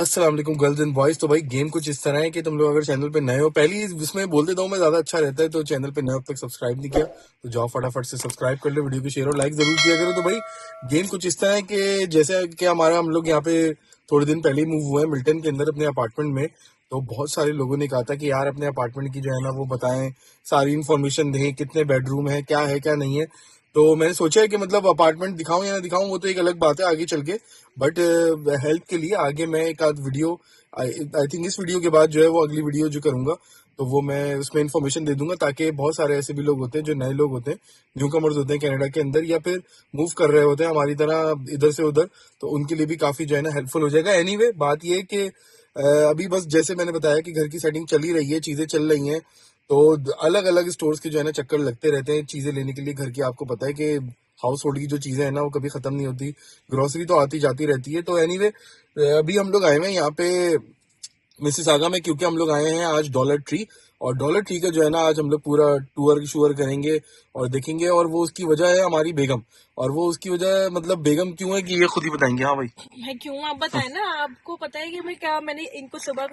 अस्सलाम वालेकुम girls and boys. तो भाई गेम कुछ इस तरह है कि तुम लोग अगर चैनल पे नए हो, पहली इसमें बोल देता हूँ मैं, ज्यादा अच्छा रहता है, तो चैनल पे नए हो तक सब्सक्राइब नहीं किया तो जाओ फटाफट से सब्सक्राइब कर लो, वीडियो को शेयर और लाइक जरूर किया करो। तो भाई गेम कुछ इस तरह है कि जैसे कि हम लोग यहाँ पे थोड़े दिन पहले ही मूव हुए हैं मिल्टन के अंदर अपने अपार्टमेंट में। तो बहुत सारे लोगों ने कहा था कि यार अपने अपार्टमेंट की जो है ना वो बताएं, सारी इन्फॉर्मेशन दें, कितने बेडरूम है क्या नहीं है। तो मैंने सोचा है कि मतलब अपार्टमेंट दिखाऊं या ना दिखाऊं वो तो एक अलग बात है आगे चल के, बट हेल्प के लिए आगे मैं एक आध वीडियो, आई थिंक इस वीडियो के बाद जो है वो अगली वीडियो जो करूंगा तो वो मैं उसमें इन्फॉर्मेशन दे दूंगा, ताकि बहुत सारे ऐसे भी लोग होते हैं जो नए लोग होते हैं, न्यू कमर्स होते हैं कनाडा के अंदर, या फिर मूव कर रहे होते हैं हमारी तरह इधर से उधर, तो उनके लिए भी काफी जो है ना हेल्पफुल हो जाएगा। एनीवे बात ये है कि अभी बस जैसे मैंने बताया कि घर की सेटिंग चल ही रही है, चीजें चल रही हैं, तो अलग अलग स्टोर्स के जो है ना चक्कर लगते रहते हैं चीजें लेने के लिए घर की। आपको पता है कि हाउस होल्ड की जो चीजें हैं ना वो कभी खत्म नहीं होती, ग्रोसरी तो आती जाती रहती है। तो एनीवे अभी हम लोग आए हुए हैं यहाँ पे मिसिसागा में, क्योंकि हम लोग आए हैं आज डॉलर ट्री, और डॉलर ट्री का जो है ना आज हम लोग पूरा टूर शूर करेंगे और देखेंगे। और वो उसकी वजह है हमारी बेगम, और वो उसकी वजह मतलब बेगम क्यों है कि ये खुद ही बताएंगे। हाँ भाई मैं क्यों, आप बताएं ना। आपको पता है कि मैं क्या, मैंने इनको सुबह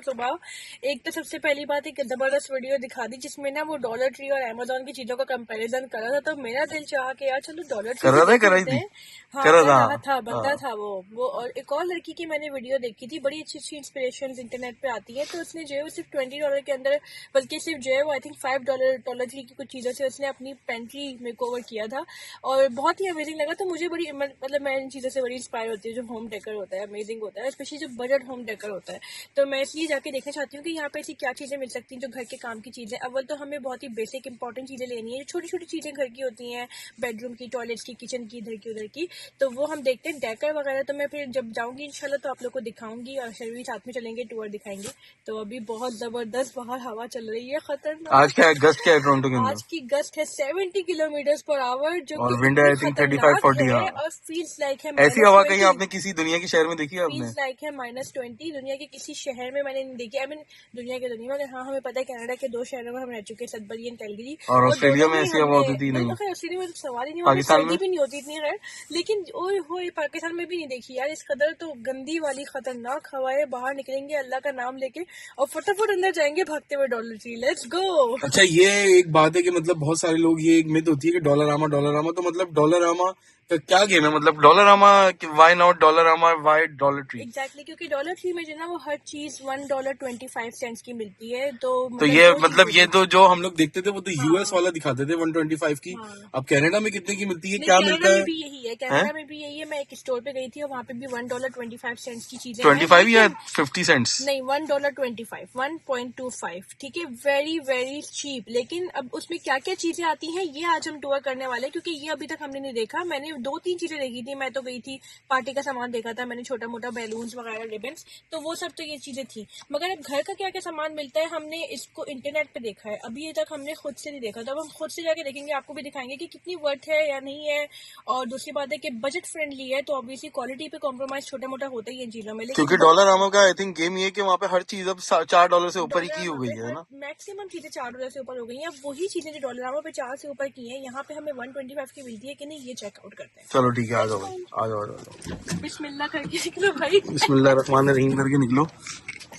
एक तो सबसे पहली बात एक जबरदस्त वीडियो दिखा दी जिसमें ना वो डॉलर ट्री और अमेजोन की चीजों का कंपैरिजन कर रहा था। तो मेरा दिल चाहा कि यार चलो डॉलर ट्री कर रहा था, बंदा था वो। और एक और लड़की की मैंने वीडियो देखी थी, बड़ी अच्छी अच्छी इंस्पिरेशन इंटरनेट पे आती है। तो उसने जो है वो सिर्फ $20 के अंदर, बल्कि सिर्फ जो है वो आई थिंक $5 ट्री की कुछ चीजों से उसने अपनी पेंट्री मेकओवर किया था, और बहुत ही अमेजिंग लगा। तो मुझे बड़ी मतलब मैं इन चीजों से बड़ी इंस्पायर होती है। जो होम डेकर होता है अमेजिंग होता है, स्पेशली जो बजट होम डेकर होता है। तो मैं इसलिए जाके देखना चाहती हूँ कि यहाँ पे ऐसी क्या चीजें मिल सकती हैं जो घर के काम की चीजें। अव्वल तो हमें बहुत ही बेसिक इंपॉर्टेंट चीजें लेनी है, छोटी छोटी चीजें घर की होती हैं, बेडरूम की, टॉयलेट्स की, किचन की, इधर की उधर की। तो वो हम देखते हैं। डेकर वगैरह तो मैं फिर जब जाऊंगी इंशाल्लाह तो आप लोग को दिखाऊंगी, और शरीर साथ में चलेंगे, टूर दिखाएंगे। तो अभी बहुत जबरदस्त बाहर हवा चल रही है, खतरनाक। आज क्या गस्ट क्या है टोरंटो के अंदर? आज की गस्ट है 70 किलोमीटर पर आवर, जो और कि विंड आई थिंक 35-40। है, हाँ, और फील्स लाइक है ऐसी हवा कहीं -20। आपने किसी दुनिया के शहर में देखी है? आपने फील्स लाइक है -20 दुनिया के किसी शहर में मैंने नहीं देखी। आई मीन दुनिया में, मगर हाँ हमें पता है कनाडा के 2 शहरों में हम रह चुके हैं, सदबरी एंड कैलगरी। और ऑस्ट्रेलिया में ऐसी हवा होती थी नहीं? ऑस्ट्रेलिया में तो सवाल ही नहीं, पाकिस्तान सर्दी में? भी नहीं होती इतनी खैर, लेकिन ओए होए पाकिस्तान में भी नहीं देखी यार इस कदर। तो गंदी वाली खतरनाक हवाएं, बाहर निकलेंगे अल्लाह का नाम लेके और फटाफट अंदर जाएंगे भागते हुए डॉलर ट्री। Let's go. अच्छा, ये एक बात है कि मतलब बहुत सारे लोग, ये एक मिथ होती है कि डॉलर तो मतलब डॉलर आमा का क्या गेम है? मतलब डॉलर आमा, व्हाई नॉट डॉलर आमा, व्हाई डॉलर ट्री? एग्जैक्टली, क्योंकि डॉलर ट्री में जो ना वो हर चीज $1.25 की मिलती है। तो ये मतलब ये तो जो हम लोग देखते थे वो तो यूएस वाला दिखाते थे 125 की। हाँ। अब कनाडा में कितने की मिलती है, क्या मिलता है? भी यही है, कनाडा में भी यही है। मैं एक स्टोर पे गई थी और वहाँ पे भी $1.25 की चीजें 25 या 50 सेंट्स? नहीं, $1.25, 1.25, ठीक है, वेरी वेरी चीप। लेकिन अब उसमें क्या क्या चीजें आती हैं ये आज हम टूर करने वाले हैं, क्योंकि ये अभी तक हमने नहीं देखा। मैंने 2-3 चीजें देखी थी। मैं तो गई थी पार्टी का सामान देखा था मैंने, छोटा मोटा बैलून्स वगैरह, रिबन्स, तो वो सब तो ये चीजें थी। मगर अब घर का क्या क्या सामान मिलता है हमने इसको इंटरनेट पे देखा है, अभी तक हमने खुद से नहीं देखा। तो अब हम खुद से जाके देखेंगे, आपको भी दिखाएंगे कि कितनी वर्थ है या नहीं है। और दूसरी बात है कि बजट फ्रेंडली है, तो ऑब्वियसली क्वालिटी पे कॉम्प्रोमाइज छोटा मोटा होता ही है इन चीजों में। क्योंकि डॉलर आमा का आई थिंक गेम ये है कि वहाँ पे हर चीज अब $4 से ऊपर ही की हो गई है ना? मैक्सिमम चीजें $4 से ऊपर हो गई हैं। अब वही चीजें जो डॉलर पे 4 से ऊपर की हैं, यहाँ पे हमें 125 की मिलती है कि नहीं, ये चेकआउट करते हैं। चलो ठीक है, आ जाओ आ जाओ। बिस्मिल्लाह करके निकलो भाई, बिस्मिल्लाह रहमान रहीम करके निकलो।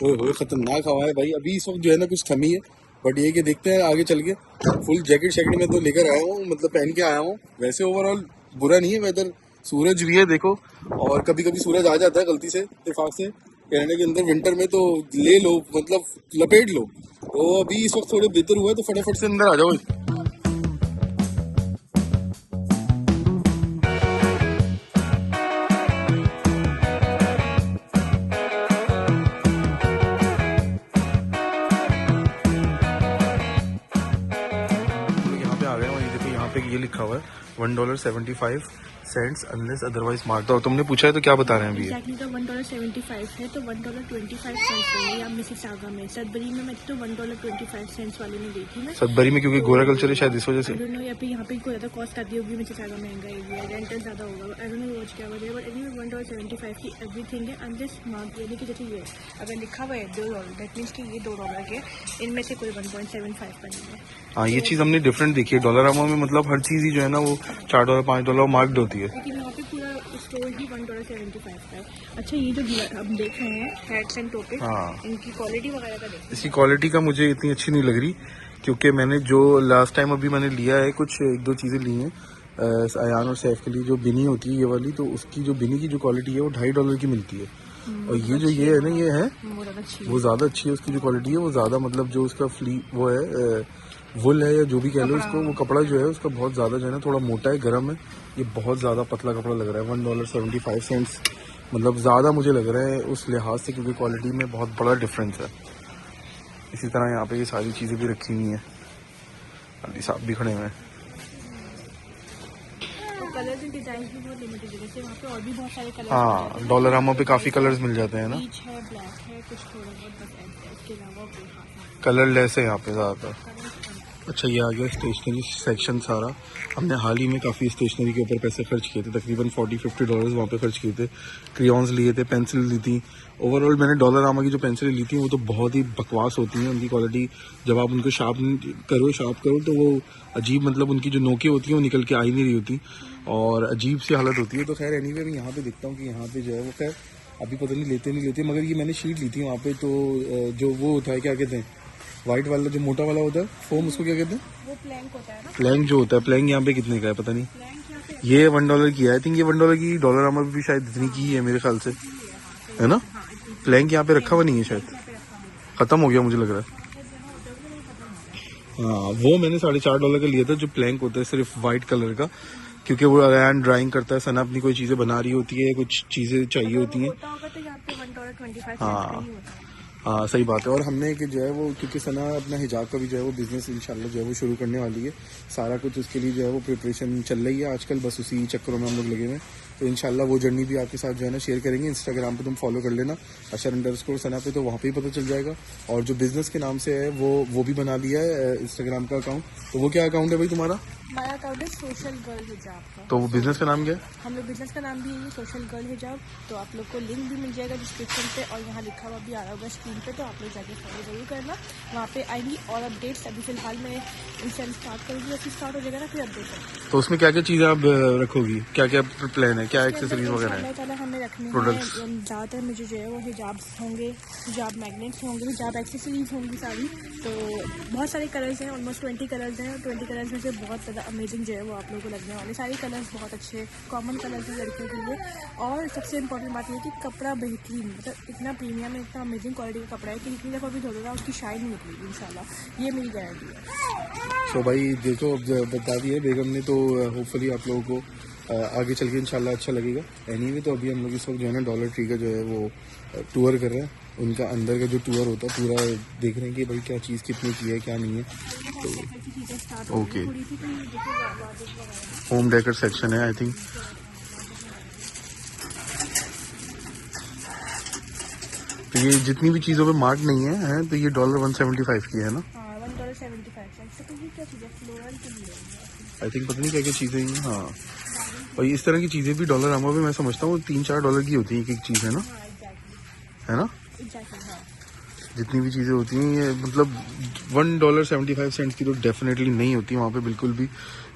ओए खतरनाक हवा है भाई। अभी इस वक्त जो है ना कुछ थमी है, बट ये कि देखते हैं आगे चल के। फुल जैकेट में तो लेकर आया हूँ, मतलब पहन के आया हूँ। वैसे ओवरऑल बुरा नहीं है वेदर, सूरज भी है देखो, और कभी कभी सूरज आ जाता है गलती से इत्तेफाक से कनाडा के अंदर विंटर में, तो ले लो, मतलब लपेट लो। तो अभी इस वक्त थोड़े बेहतर हुआ है, तो फटाफट से अंदर आ जाओ। ये लिखा हुआ है $1.75 अनलेस अदरवाइज मार्क्ड। और तुमने पूछा है तो क्या बता रहे हैं अभी? एक्जैक्टली, तो $1.75 है, तो $1.25 है या मिसिसागा में। सदबरी में मैं तो $1.25 वाले में गई थी ना, सदबरी में, क्योंकि गोरा कल्चर है शायद इस वजह से। यहाँ पे कोई ज्यादा कॉस्ट आती होगी, मिसिसागा महंगा एरिया है, रेंटल ज्यादा होगा, आई डोंट नो रोज क्या वजह है, बट एनीवे $1.75 की एवरीथिंग है अनलेस मार्क्ड, यानी कि जैसे ये अगर लिखा हुआ है $2, दैट मीन्स कि ये $2 के इनमें से कोई 1.75 का नहीं है। हाँ, ये चीज हमने डिफरेंट देखी है। डॉलर अमाउंट में मतलब हर चीज ही जो है ना वो $4 $5 मार्क्ड होती है। है। लेकिन यहाँ पे पूरा स्टोर ही $1.75 का है। अच्छा ये जो हम देख रहे हैं हैट्स एंड टोपे, हाँ, इनकी क्वालिटी वगैरह का देखिए। इसकी क्वालिटी का मुझे इतनी अच्छी नहीं लग रही, क्योंकि मैंने जो लास्ट टाइम अभी मैंने लिया है, कुछ एक दो चीज़ें ली हैं अयान और सैफ के लिए, जो बिनी होती है ये वाली, तो उसकी जो बिनी की जो क्वालिटी है वो $2.5 की मिलती है। और ये जो ये है ना, ये है वो ज़्यादा अच्छी है, उसकी जो क्वालिटी है वो ज़्यादा, मतलब जो उसका वो है वुल है या जो भी कह लो इसको, वो कपड़ा जो है उसका बहुत ज़्यादा जो है ना थोड़ा मोटा है, गर्म है। ये बहुत ज़्यादा पतला कपड़ा लग रहा है, $1.75, मतलब ज़्यादा मुझे लग रहा है उस लिहाज से, क्योंकि क्वालिटी में बहुत बड़ा डिफरेंस है। इसी तरह यहाँ पे ये सारी चीज़ें भी रखी हुई हैं, अली साहब भी खड़े हुए हैं। कलर्स एंड डिजाइन भी बहुत लिमिटेड है, जैसे वहाँ पे और भी बहुत सारे कलर्स हाँ, डॉलरामा पे काफ़ी कलर्स मिल जाते हैं ना, पीच है, ब्लैक है, कुछ थोड़ा बहुत बस ऐसे है, इसके अलावा कोई खास नहीं। कलरलेस है यहाँ पे ज़्यादातर। अच्छा, ये आ गया स्टेशनरी सेक्शन सारा। हमने हाल ही में काफ़ी स्टेशनरी के ऊपर पैसे खर्च किए थे, तकरीबन $40-50 वहाँ पे खर्च किए थे। क्रेयॉन्स लिए थे, पेंसिल ली थी। ओवरऑल मैंने डॉलरामा की जो पेंसिलें ली थी वो तो बहुत ही बकवास होती हैं, उनकी क्वालिटी जब आप उनको शार्प करो तो वो अजीब, मतलब उनकी जो नोकें होती हैं वो निकल के आ ही नहीं रही होती और अजीब सी हालत होती है। तो खैर एनीवे मैं यहाँ पे देखता हूँ कि यहाँ पे जो है वो खैर अभी पता नहीं लेते, मगर ये मैंने शीट ली थी वहाँ पे, तो जो वो होता है क्या कहते हैं, वाइट वाला जो मोटा वाला होता है फोम, उसको क्या कहते हैं, वो प्लैंक होता है ना। प्लैंक जो होता है, प्लैंक यहाँ पे कितने का है पता नहीं। प्लैंक यहाँ पे ये $1 की है, आई थिंक ये $1 की, डॉलरामा भी शायद इतनी की ही है मेरे ख्याल से, है ना। प्लैंक यहाँ पे रखा हुआ नहीं है शायद, खत्म हो गया मुझे लग रहा है। हाँ, वो मैंने $4.5 का लिया था, जो प्लैंक होता है सिर्फ वाइट कलर का, क्योंकि वो अयान ड्राइंग करता है, सना अपनी कोई चीज़ें बना रही होती है, कुछ चीज़ें चाहिए होती हैं। होता होगा तो यहाँ पे $1.25 का हाँ ही होता है। हाँ, सही बात है। और हमने कि जो है वो, क्योंकि सना अपना हिजाब का भी जो है वो बिज़नेस इंशाल्लाह जो है वो शुरू करने वाली है, सारा कुछ उसके लिए जो है वो प्रिपरेशन चल रही है आजकल, बस उसी चक्करों में हम लोग लगे हुए हैं। तो इंशाल्लाह वो जर्नी भी आपके साथ जो है ना शेयर करेंगे। इंस्टाग्राम पे तुम फॉलो कर लेना @_सना पे, तो वहाँ पे ही पता चल जाएगा। और जो बिज़नेस के नाम से है वो भी बना लिया है इंस्टाग्राम का अकाउंट। तो वो क्या अकाउंट है भाई तुम्हारा? हमारा अकाउंट है सोशल गर्ल हिजाब का। तो वो बिज़नेस का नाम क्या है? हम लोग बिजनेस का नाम भी है सोशल गर्ल हिजाब। तो आप लोग को लिंक भी मिल जाएगा डिस्क्रिप्शन पे, और यहाँ लिखा हुआ भी आ रहा होगा स्क्रीन पे, तो आप लोग जाके फॉलो जरूर करना। वहाँ पे आएंगी और अपडेट्स। अभी फिलहाल मैं इंस्टा स्टार्ट करूँगी, फिर स्टार्ट हो जाएगा ना, फिर अपडेट करूँगी। तो उसमें क्या क्या चीज़ें आप रखोगी, क्या क्या प्लान है, क्या एक्सेसरीज वगैरह है? इंशाल्लाह हमें रखने Products. हैं ज़्यादातर मुझे जो है वो हिजाब्स होंगे, हिजाब मैग्नेट्स होंगे, हिजाब एक्सेसरीज होंगी सारी। तो बहुत सारे कलर्स हैं, ऑलमोस्ट 20 कलर्स हैं, और 20 कलर्स में से बहुत ज़्यादा अमेजिंग जो है वो आप लोगों को लगने वाले। सारे कलर्स बहुत अच्छे कॉमन कलर्स हैं लड़कियों के लिए। और सबसे इम्पोर्टेंट बात ये है कि कपड़ा बेहतरीन, मतलब इतना प्रीमियम है, इतना अमेजिंग क्वालिटी का कपड़ा है कि जितनी दफ़ा भी धो देगा उसकी शाइन नहीं निकलेगी इंशाल्लाह, ये मेरी गारंटी है। तो भाई देखो, अब बता दिया बेगम ने, तो होपफुली आप लोगों को आगे चल के इंशाल्लाह अच्छा लगेगा। एनीवे तो अभी हम लोग इस वक्त जो है ना डॉलर ट्री का जो है वो टूर कर रहे हैं। उनका अंदर का जो टूर होता है पूरा देख रहे हैं कि भाई क्या चीज़ कितनी की है क्या नहीं है। तो ओके, होम डेकर सेक्शन है आई थिंक। तो ये जितनी भी चीज़ों पे मार्क नहीं है तो ये $175 की है ना, $1.75। तो ये क्या चीज़ है, फ्लोरल के लिए आई थिंक। पता नहीं क्या क्या चीज़ें हैं। हाँ, और इस तरह की चीज़ें भी डॉलरामा पे मैं समझता हूँ $3-4 की होती है एक एक चीज़, है ना, है ना। एग्जैक्टली हाँ। जितनी भी चीज़ें होती हैं ये मतलब $1.75 की तो डेफिनेटली नहीं होती वहाँ पे बिल्कुल भी।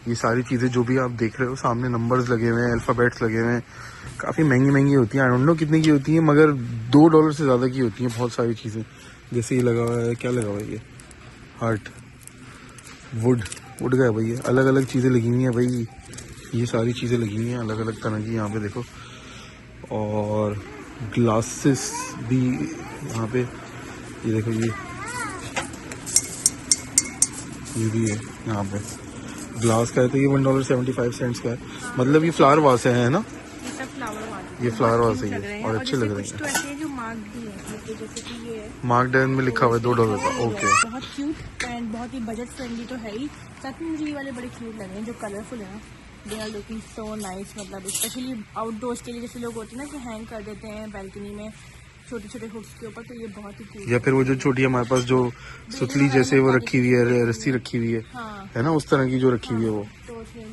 ये सारी चीज़ें जो भी आप देख रहे हो सामने, नंबर्स लगे हुए हैं, अल्फ़ाबेट्स लगे हुए हैं, काफ़ी महंगी महंगी होती हैं। आई डोंट नो कितने की होती हैं, मगर $2 से ज़्यादा की होती हैं बहुत सारी चीज़ें। जैसे ये लगा हुआ है, क्या लगा हुआ है ये, हार्ट, वुड का है भाई, ये अलग अलग चीज़ें लगी हुई हैं भाई, ये सारी चीज़ें लगी हुई हैं अलग अलग तरह की यहाँ पे देखो। और ग्लासेस भी यहाँ पे, ये देखो ये भी है यहाँ पे, ग्लास का है। तो ये $1.75 का है, मतलब ये फ्लावर वास है ना, ये सब फ्लावर वाले, ये फ्लावर वास है लग रहे ये, हैं। और अच्छे लग रहे कुछ तो हैं। ऐसे हैं जो मार्क्ड भी हैं, जैसे कि ये है मार्क्ड में लिखा हुआ है $2 का। ओके, बहुत क्यूट एंड बहुत ही बजट फ्रेंडली तो है ही। साथ में मुझे ये वाले बड़े क्यूट लग रहे हैं जो कलरफुल है ना, they are looking so nice. मतलब स्पेशली आउटडोर्स के लिए, जैसे लोग होते हैं ना कि हैंग कर देते हैं बैल्कनी में छोटे छोटे हुक्स के ऊपर, तो ये बहुत ही क्यूट। या फिर वो जो छोटी हमारे पास जो सुतली जैसे वो रखी हुई है, रस्सी रखी हुई हाँ, है ना, उस तरह की जो रखी हुई है वो तो उसमें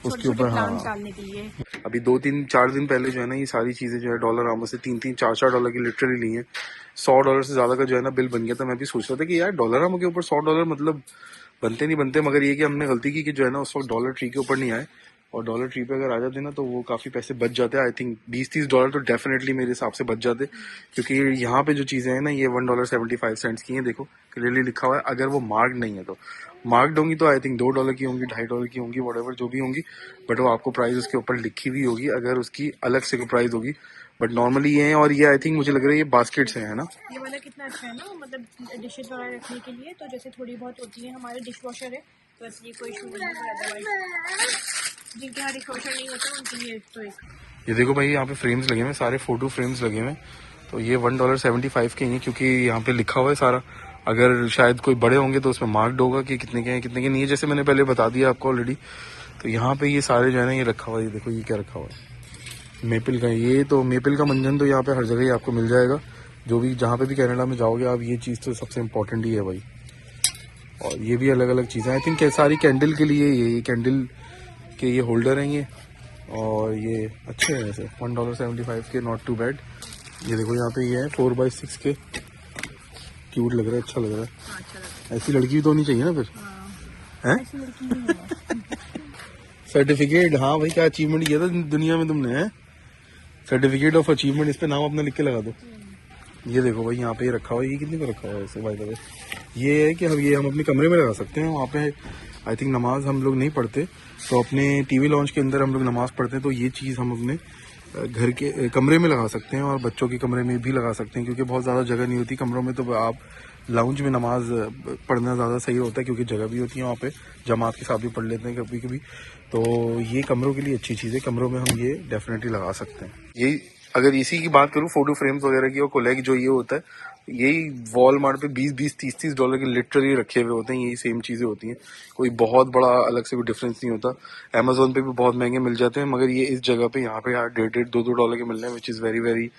उसके ऊपर। हाँ, प्लांट्स डालने के लिए। अभी 2-3-4 दिन पहले जो है ना ये सारी चीज़ें जो है डॉलरामा से $3-4 की लिटरली ली हैं। $100 से ज़्यादा का जो है ना बिल बन गया था। मैं भी सोच रहा था कि यार डॉलरामा के ऊपर $100 मतलब बनते नहीं बनते, मगर ये कि हमने गलती की कि जो है ना उस वक्त डॉलर ट्री के ऊपर नहीं आए, और डॉलर ट्री पे अगर आ जाते ना तो वो काफ़ी पैसे बच जाते हैं। आई थिंक $20-30 तो डेफिनेटली मेरे हिसाब से बच जाते, क्योंकि यहाँ पे जो चीज़ें हैं ना ये $1.75 की हैं। देखो क्लियरली लिखा हुआ है, अगर वो मार्क्ड नहीं है तो मार्क्ड होंगी तो आई थिंक $2 की होंगी, $2.5 की होंगी, वट जो भी होंगी, बट वो आपको प्राइस उसके ऊपर लिखी हुई होगी अगर उसकी अलग से कोई प्राइस होगी। बट नॉर्मली ये है, और ये आई थिंक मुझे लग रहा है ये बास्केट्स हैं, है ना। ये वाला कितना अच्छा है ना, मतलब डिशेज वगैरह रखने के लिए, तो जैसे थोड़ी बहुत होती है, हमारे डिश वॉशर है तो बस ये कोई इशू नहीं है। अदरवाइज जिनके यहाँ डिश वॉशर नहीं होता उनके लिए तो एक ये देखो भाई यहाँ पे फ्रेम्स लगे हुए हैं, सारे फोटो फ्रेम्स लगे हुए हैं, तो ये $1.75 के ही हैं, क्योंकि यहाँ पे लिखा हुआ है सारा। अगर शायद कोई बड़े होंगे तो उसमें मार्क्ड होगा कि कितने के हैं कितने के नहीं है, जैसे मैंने पहले बता दिया आपको ऑलरेडी। तो यहाँ पे ये सारे जो है ना ये रखा हुआ है, ये देखो ये क्या रखा हुआ है, मेपल का। ये तो मेपल का मंजन तो यहाँ पे हर जगह ही आपको मिल जाएगा, जो भी जहाँ पे भी कनाडा में जाओगे आप, ये चीज़ तो सबसे इम्पोर्टेंट ही है भाई। और ये भी अलग अलग चीज़ें, आई थिंक सारी कैंडल के लिए, ये कैंडल के ये होल्डर हैं ये, और ये अच्छे हैं वैसे, $1.75 के, नॉट टू बैड। ये देखो यहाँ पे ये है 4x6 के, क्यूट लग रहा है, अच्छा लग रहा है। ऐसी लड़की भी तो होनी चाहिए ना फिर, हैं? सर्टिफिकेट, हाँ भाई क्या अचीवमेंट किया था दुनिया में तुमने, है सर्टिफिकेट ऑफ अचीवमेंट, इस पे नाम अपना लिख के लगा दो। ये देखो भाई यहाँ पे ये रखा हुआ है, ये कितने का रखा हुआ है वैसे भाई। ये है कि हम अपने कमरे में लगा सकते हैं, वहाँ पे आई थिंक नमाज हम लोग नहीं पढ़ते, तो अपने टीवी लॉन्च के अंदर हम लोग नमाज पढ़ते हैं, तो ये चीज़ हम अपने घर के कमरे में लगा सकते हैं, और बच्चों के कमरे में भी लगा सकते हैं, क्योंकि बहुत ज़्यादा जगह नहीं होती कमरों में, तो आप लाउंज में नमाज पढ़ना ज़्यादा सही होता है, क्योंकि जगह भी होती है वहाँ पे, जमात के साथ भी पढ़ लेते हैं कभी कभी। तो ये कमरों के लिए अच्छी चीज़ है, कमरों में हम ये डेफिनेटली लगा सकते हैं। यही अगर इसी की बात करूँ फोटो फ्रेम्स वगैरह की, और कोलैग जो ये होता है, यही वॉलमार्ट पे $20-30 के लिटरली रखे हुए होते हैं, यही सेम चीज़ें होती हैं, कोई बहुत बड़ा अलग से कोई डिफरेंस नहीं होता। अमेजोन पे भी बहुत महंगे मिल जाते हैं, मगर ये इस जगह पे यहाँ पे यार $1.5-2 के मिल रहे हैं, which is very very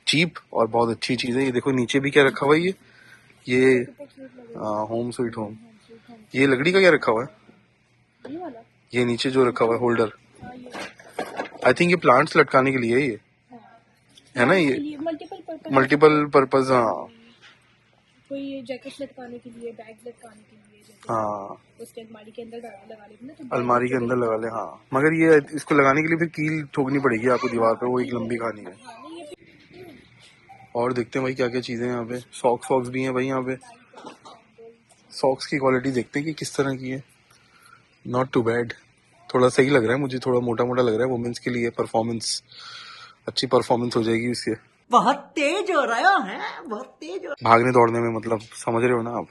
cheap, और बहुत अच्छी चीज़ है। ये देखो नीचे भी क्या रखा हुआ है, ये होम स्वीट होम, ये लकड़ी का क्या रखा हुआ है, ये नीचे जो रखा हुआ है होल्डर, आई थिंक ये प्लांट्स लटकाने के लिए है ना, ये मल्टीपल पर्पज। हाँ कोई जैकेट लटकाने के लिए, बैग लटकाने के लिए, हाँ, उसके अलमारी के अंदर लगा लेते ना, तो अलमारी के अंदर लगा ले। हाँ मगर ये इसको लगाने के लिए फिर कील ठोकनी पड़ेगी आपको दीवार पे, वो एक लंबी कहानी है। और देखते हैं भाई क्या क्या चीजें हैं यहाँ पे, सॉक्स भी हैं भाई यहाँ पे। सॉक्स की क्वालिटी देखते हैं कि किस तरह की है, नॉट टू बैड, थोड़ा सही लग रहा है मुझे, थोड़ा मोटा मोटा लग रहा है, वुमेन्स के लिए परफॉर्मेंस, अच्छी परफॉर्मेंस हो जाएगी इससे। बहुत तेज हो रहा है, बहुत तेज हो, भागने दौड़ने में, मतलब समझ रहे हो ना आप।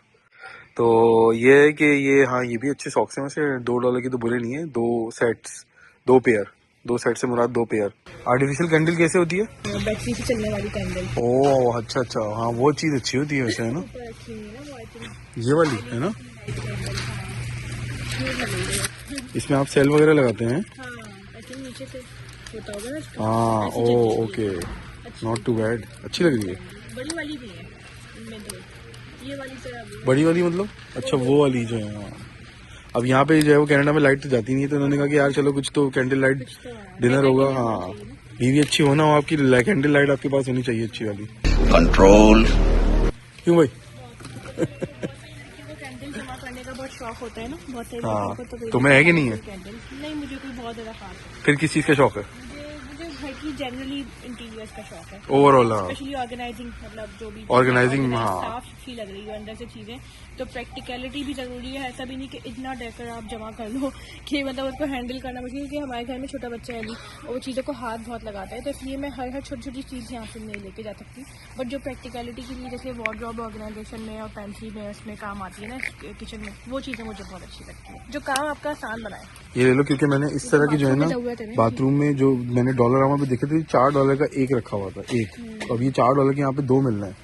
तो ये है कि ये, हाँ ये भी अच्छे सॉक्स हैं वैसे, $2 की तो बुरे नहीं है, 2 सेट से मुराद 2 पेयर। आर्टिफिशियल कैंडल कैसे होती है, बैटरी से चलने वाली कैंडल। ओह अच्छा, हाँ वो चीज़ अच्छी होती है वैसे, है ना, ये वाली है ना, इसमें आप सेल वगैरह लगाते हैं। नीचे से होता होगा ना, हाँ ओ ओके, नॉट टू बैड, अच्छी लग रही है। बड़ी वाली भी है इनमें दो, ये वाली तरह बड़ी वाली मतलब, अच्छा वो वाली जो है। अब यहाँ पे जो है वो कनाडा में लाइट तो जाती नहीं है, तो उन्होंने कहा कि यार चलो कुछ तो कैंडल लाइट डिनर होगा। हाँ बीवी अच्छी हो ना हो आपकी, कैंडल लाइट आपके पास होनी चाहिए अच्छी वाली। कंट्रोल क्यों भाई बहुत शौक होता है ना, बहुत सारे हाँ, लोगों को। तुम्हें है कि नहीं है? नहीं, मुझे कोई बहुत ज्यादा खास है। फिर किस चीज का शौक है? मुझे घर की जनरली इंटीरियर्स का शौक है ओवरऑल। हाँ स्पेशली ऑर्गेनाइजिंग, मतलब जो भी ऑर्गेनाइजिंग, हाँ साफ सुथरी लग रही है अंदर से चीजें, तो प्रैक्टिकलिटी भी जरूरी है। ऐसा भी नहीं कि इतना डेकर आप जमा कर लो कि मतलब उसको हैंडल करना मुश्किल, क्योंकि हमारे घर में छोटा बच्चा है अभी, और वो चीज़ों को हाथ बहुत लगाता है, तो इसलिए मैं हर छोटी छोटी चीज़ यहाँ से नहीं लेके जा सकती। बट जो प्रैक्टिकलिटी के लिए जैसे वार्डरोब ऑर्गेनाइजेशन में और पेंट्री में उसमें काम आती है ना किचन में, वो चीज़ें मुझे बहुत अच्छी लगती है, जो काम आपका आसान बनाए। ये ले लो, क्योंकि मैंने इस तरह की जो है ना बाथरूम में जो मैंने $1 पे देखे थे, $4 का एक रखा हुआ था एक, तो अब ये $4 के यहाँ पे 2 मिल रहे हैं,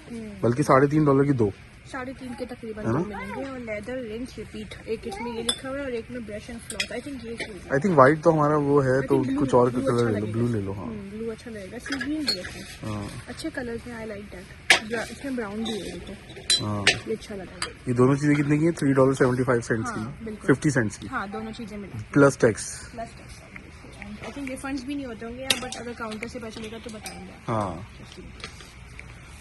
बल्कि $3.5 की 2, 3.5 के तकरीबन 2 मिलेंगे। और लेदर रिंस रिपीट, एक इसमें ये लिखा हुआ है और एक में brush and floss. I think white तो हमारा वो है, तो कुछ और का कलर ले लो, ब्लू ले लो। हाँ ब्लू अच्छा लगेगा, सी ग्रीन भी है, अच्छे कलर हैं, आई लाइक दैट। इसमें ब्राउन भी है, देखो हाँ ये अच्छा लगा। ये दोनों चीजें कितने की है? $3.75 की, 50 सेंट्स की। हाँ दोनों चीजें मिली plus tax. I think refunds भी नहीं होते होंगे, बट अगर काउंटर से पैसे लेगा तो बताएंगे। हाँ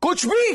कुछ भी